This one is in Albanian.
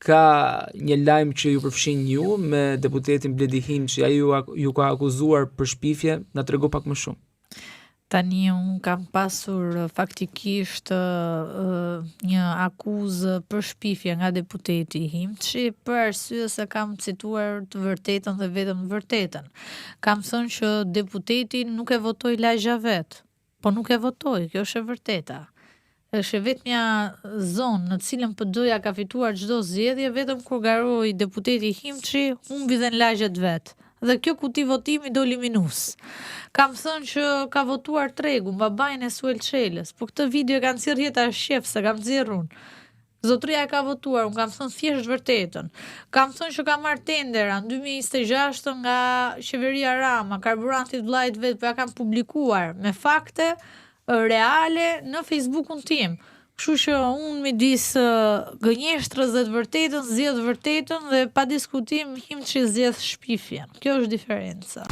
ka një lajm që ju përfshin ju me deputetin Bledi Himçi, ai ju ka akuzuar për shpifje, na trego pak më shumë. Tani unë kam pasur faktikisht një akuzë për shpifje nga deputeti Himçi për arsye se kam cituar të vërtetën dhe vetëm të vërtetën. Kam thënë që deputeti nuk e votoi lagja vet, po nuk e votoi, kjo është e vërteta. Është vetmja zonë në cilën PD-ja ka fituar çdo zgjedhje vetëm kur garoi deputeti Himçi humbi dhe në lagjet vet. Dhe kjo kuti votimi doli minus. Kam thënë që ka votuar Tregu, babain e Suel Çelës, po këtë video e kanë nxjerr Jeta Shef, se kam nxjerr unë. Zotëria e ka votuar, unë kam thënë thjesht vërtetën. Kam thënë që ka marrë tendera në 2026 nga qeveria Rama, karburantit vllajt vet, po ja kanë publikuar me fakte reale në Facebookun tim. Kështu që unë midis gënjeshtrës dhe të vërtetën zgjedh vërtetën dhe pa diskutim Himçi zgjedh shpifjen. Kjo është diferenca.